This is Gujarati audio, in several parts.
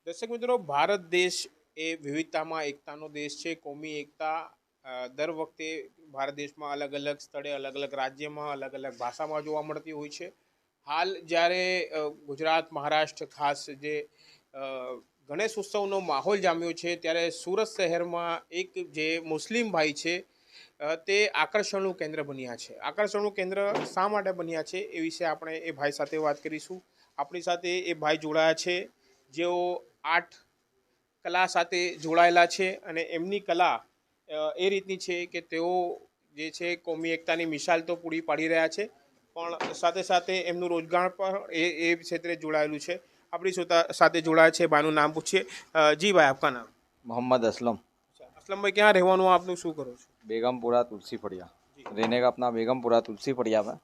દર્શક મિત્રો, ભારત દેશ એ વિવિધતામાં એકતાનો દેશ છે. કોમી એકતા દર વખતે ભારત દેશમાં અલગ અલગ સ્થળે, અલગ અલગ રાજ્યમાં, અલગ અલગ ભાષામાં જોવા મળતી હોય છે. હાલ જ્યારે ગુજરાત, મહારાષ્ટ્ર, ખાસ જે અ, ગણેશ ઉત્સવનો માહોલ જામ્યો છે, ત્યારે સુરત શહેરમાં એક જે મુસ્લિમ ભાઈ છે તે આકર્ષણનું કેન્દ્ર બન્યા છે. આકર્ષણનું કેન્દ્ર શા માટે બન્યા છે એ વિશે આપણે એ ભાઈ સાથે વાત કરીશું. આપણી સાથે એ ભાઈ જોડાયા છે જેઓ આર્ટ કલા સાથે જોડાયેલા છે અને એમની કલા એ રીતની છે કે તેઓ જે છે કોમી એકતાની મિસાલ તો પૂરી પાડી રહ્યા છે, પણ સાથે સાથે એમનું રોજગાર પણ એ ક્ષેત્રે જોડાયેલું છે. આપણી સાથે જોડાયા છે. ભાઈનું નામ પૂછીએ. જી ભાઈ, આપકા નામ? मोहम्मद असलम। असलम भाई, ક્યાં રહેવાનું, આપનું શું કરો છો? बेगमपुरा तुलसी फड़िया रहने का अपना बेगमपुरा तुलसी फड़िया में।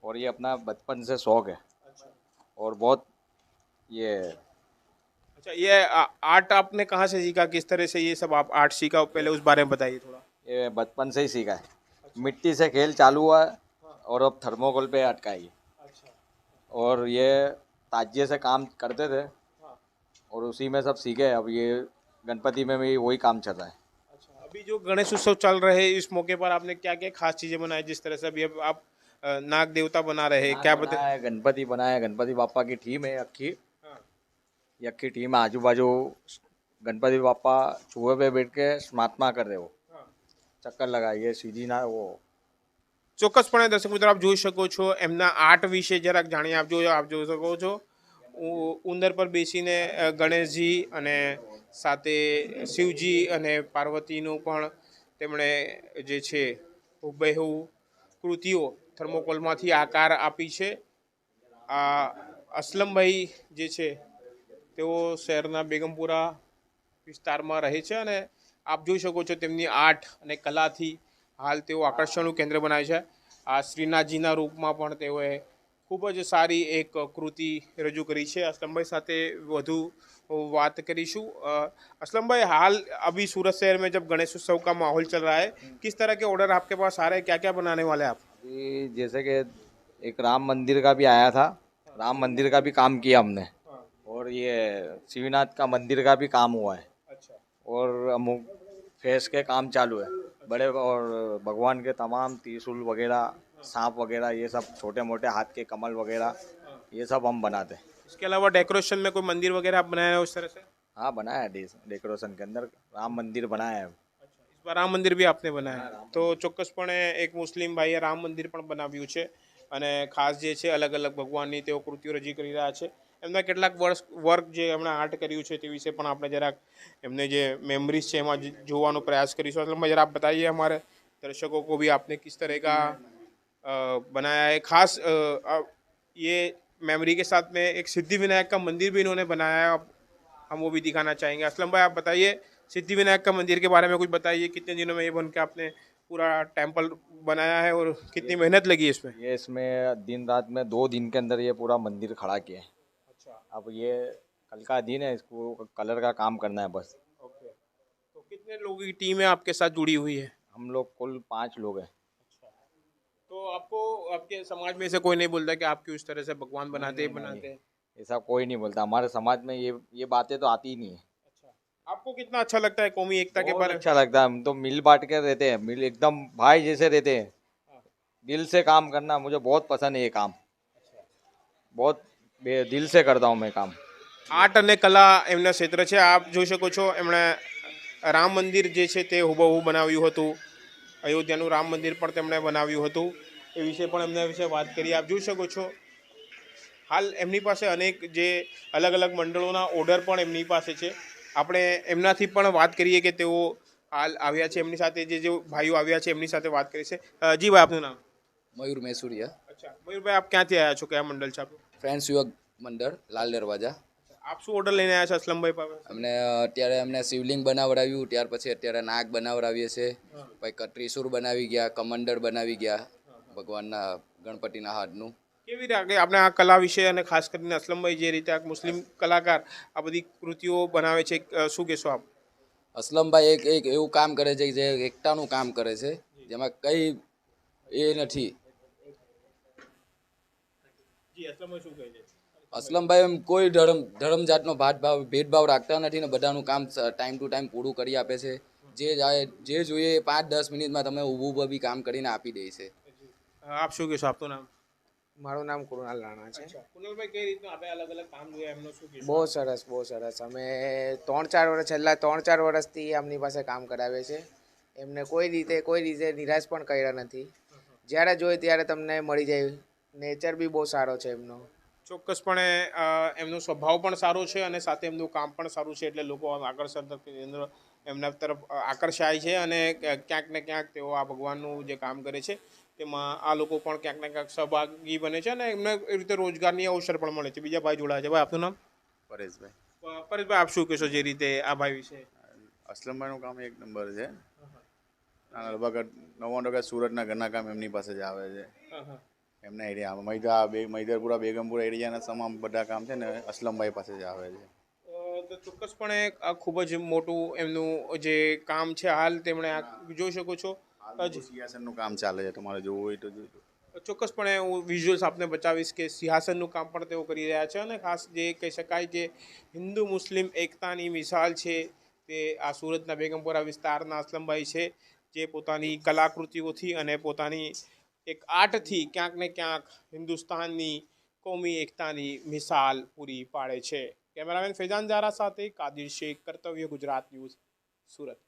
और ये अपना बचपन से शौक है और बहुत ये अच्छा, ये आर्ट आपने कहाँ से सीखा, किस तरह से ये सब आप आर्ट सीखा, पहले उस बारे में बताइए थोड़ा। ये बचपन से ही सीखा है। मिट्टी से खेल चालू हुआ है और अब थर्मोकोल पे अटकाई है। अच्छा। और ये ताजिए से काम करते थे और उसी में सब सीखे। अब ये गणपति में भी वही काम चल रहा है। अच्छा, अभी जो गणेश उत्सव चल रहे हैं, इस मौके पर आपने क्या क्या खास चीजें बनाई, जिस तरह से अभी अब आप नाग देवता बना रहे हैं, क्या बता? बनाया है, गणपति बनाया है। गणपति बापा की टीम है अक्की। हाँ। ये अक्की टीम है। आजू बाजू गणपति बापा चूहे पे बैठ के स्मात्मा कर रहे हो, हाँ। ચક્કર લગાવીએ સીધી ના वो। ચોક્કસપણે દર્શક મિત્રો, આપ જોઈ શકો છો એમના આર્ટ વિશે જરાક જાણીએ. આપ જોઈ શકો છો ઉંદર પર બેસીને ગણેશજી અને સાથે શિવજી અને પાર્વતીનું પણ તેમણે જે છે હુબેહુ કૃતિઓ થર્મોકોલમાંથી આકાર આપી છે. આ અસલમભાઈ જે છે તેઓ શહેરના બેગમપુરા વિસ્તારમાં રહે છે અને આપ જોઈ શકો છો તેમની આર્ટ અને કલાથી હાલ તેઓ આકર્ષણનું કેન્દ્ર બનાવે છે. આ શ્રીનાથજીના રૂપમાં પણ તેઓએ ખૂબ જ સારી એક કૃતિ રજૂ કરી છે. असलम भाई સાથે વધુ बात करीशू. असलम भाई, हाल अभी सूरत शहर में जब गणेश उत्सव का माहौल चल रहा है, किस तरह के ऑर्डर आपके पास आ रहे हैं, क्या क्या बनाने वाले हैं आप? अभी जैसे कि एक राम मंदिर का भी आया था। राम मंदिर का भी काम किया हमने। और ये शिवनाथ का मंदिर का भी काम हुआ है। अच्छा। और अमुक फेस के काम चालू है बड़े। और भगवान के तमाम त्रिशूल वगैरह, सांप वगैरह, ये सब छोटे मोटे हाथ के कमल वगैरह, ये सब हम बनाते हैं। इसके अलावा डेकोरेशन में कोई मंदिर वगैरह आप बनाए हैं उस तरह से? हाँ, बनाया है। डेकोरेशन के अंदर राम मंदिर बनाया है। अच्छा, इस बार રામ મંદિર બી આપને બનાવ્યા, તો ચોક્કસપણે એક મુસ્લિમ ભાઈએ રામ મંદિર પણ બનાવ્યું છે અને ખાસ જે છે અલગ અલગ ભગવાનની તેઓ કૃતિઓ રજૂ કરી રહ્યા છે. એમના કેટલાક વર્ક જે એમણે આર્ટ કર્યું છે તે વિશે પણ આપણે જરાક એમને જે मेमोरीज છે એમાં જોવાનો પ્રયાસ કરીશું. मतलब जरा आप बताइए हमारे दर्शकों को भी आपने किस तरह का बनाया है. खास ये मेमोरी के साथ में एक सिद्धि विनायक का मंदिर भी इन्होंने बनाया है, हम वो भी दिखाना चाहेंगे. असलम भाई, आप बताइए सिद्धि विनायक का मंदिर के बारे में कुछ बताइए. कितने दिनों में ये बन के आपने पूरा टेम्पल बनाया है और कितनी मेहनत लगी है इसमें? ये इसमें दिन रात में 2 दिन के अंदर ये पूरा मंदिर खड़ा किया है। अच्छा। अब ये कल का दिन है, इसको कलर का काम करना है बस। ओके, तो कितने लोगों की टीम है आपके साथ जुड़ी हुई है? हम लोग कुल 5 लोग हैं। अच्छा, तो आपको आपके समाज में से कोई नहीं बोलता कि आप क्यों इस तरह से भगवान बनाते नहीं, बनाते हैं? ऐसा कोई नहीं बोलता। हमारे समाज में ये बातें तो आती ही नहीं है। अच्छा, आपको कितना अच्छा लगता है कौमी एकता के बहुत बारे में? अच्छा लगता है। हम तो मिल बांट के रहते हैं, मिल एकदम भाई जैसे रहते हैं। हाँ। दिल से काम करना मुझे बहुत पसंद है। ये काम अच्छा, बहुत दिल से करता हूँ मैं काम। આર્ટ અને કલા એમના ક્ષેત્ર છે. આપ જોઈ શકો છો એમણે રામ મંદિર જે છે તે હુબહુ બનાવ્યું હતું. અયોધ્યાનું રામ મંદિર પણ તેમણે બનાવ્યું હતું. એ વિશે પણ એમના વિશે વાત કરી. આપ જોઈ શકો છો હાલ એમની પાસે અનેક જે અલગ અલગ મંડળોના ઓર્ડર પણ એમની પાસે છે. આપણે એમનાથી પણ વાત કરીએ કે તેઓ હાલ આવ્યા છે. એમની સાથે જે ભાઈઓ આવ્યા છે એમની સાથે વાત કરી છે. જી ભાઈ, આપનું નામ? મયુર મેસુરિયા, અચ્છા મયુરભાઈ, આપ ક્યાંથી આવ્યા છો, કયા મંડળ છે આપણું? ફ્રેન્ડ્સ યુવક મંડળ, લાલ દરવાજા. આપ શું ઓર્ડર લઈને આવ્યા છો અસલમભાઈ પાસે? અત્યારે અમને શિવલિંગ બનાવડાવ્યું, ત્યાર પછી અત્યારે નાગ બનાવડાવીએ છે, પછી ત્રિશૂળ બનાવી ગયા, કમંડળ બનાવી ગયા ભગવાનના ગણપતિના હાથનું. કેવી રીતે આપણે આ કલા વિશે અને ખાસ કરીને અસલમભાઈ જે રીતે આ મુસ્લિમ કલાકાર આ બધી કૃતિઓ બનાવે છે, શું કહેશો આપ? અસલમભાઈ એક એવું કામ કરે છે જે એકતાનું કામ કરે છે, જેમાં કંઈ એ નથી. જી, અસલમભાઈ શું કહે છે? અસલમભાઈ એમ કોઈ ધર્મ જાતનો ભેદભાવ રાખતા નથી ને બધાનું કામ ટાઈમ ટુ ટાઈમ પૂરું કરી આપે છે. જે જોઈએ 5-10 મિનિટમાં તમે ઊભું બી કામ કરીને આપી દે છે. આપ શું કહેશો, આપનું નામ? મારું નામ કૃણાલ રાણા છે. કુનાલભાઈ, કઈ રીતનું આપણે અલગ અલગ કામ જોયા એમનો શું કહેશો? બહુ સરસ. અમે 3-4 વર્ષ છેલ્લા 3-4 વર્ષથી એમની પાસે કામ કરાવીએ છીએ. એમને કોઈ રીતે નિરાશ પણ કર્યા નથી. જ્યારે જોઈએ ત્યારે તમને મળી જાય. નેચર બી બહુ સારો છે એમનો. ચોક્કસપણે એમનો સ્વભાવ પણ સારો છે અને સાથે એમનું કામ પણ સારું છે, એટલે લોકો એમના તરફ આકર્ષાય છે અને ક્યાંક ને ક્યાંક તેઓ આ ભગવાનનું જે કામ કરે છે તેમાં આ લોકો પણ ક્યાંક ને ક્યાંક સહભાગી બને છે અને એમને એ રીતે રોજગારની અવસર પણ મળે છે. બીજા ભાઈ જોડાયા છે. ભાઈ, આપનું નામ? પરેશભાઈ. પરેશભાઈ, આપ શું કહેશો જે રીતે આ ભાઈ વિશે? અસલમભાઈનું કામ એક નંબર છે. લગભગ 99% સુરતના ઘરના કામ એમની પાસે જ આવે છે. એમના એરિયામાં મૈદરપુરા, બેગમપુરા એરિયાના તમામ બધા કામ છે ને અસલમભાઈ પાસે જ આવે છે. તો ચોક્કસપણે આ ખૂબ જ મોટું એમનું જે કામ છે હાલ તેમણે જોઈ શકો છો. સિંહાસનનું કામ ચાલે છે, તમારે જોવું હોય તો જોજો. ચોક્કસપણે હું વિઝ્યુઅલ્સ આપને બતાવીશ કે સિંહાસનનું કામ પણ તેઓ કરી રહ્યા છે અને ખાસ જે કહી શકાય કે હિન્દુ મુસ્લિમ એકતાની મિસાલ છે તે આ સુરતના બેગમપુરા વિસ્તારના અસલમભાઈ છે, જે પોતાની કલાકૃતિઓથી અને પોતાની એક આર્ટથી ક્યાંક ને ક્યાંક હિન્દુસ્તાનની કોમી એકતાની મિસાલ પૂરી પાડે છે. કેમેરામેન ફૈઝાન ઝારા સાથે કાદિર શેખ, કર્તવ્ય ગુજરાત ન્યૂઝ, સુરત.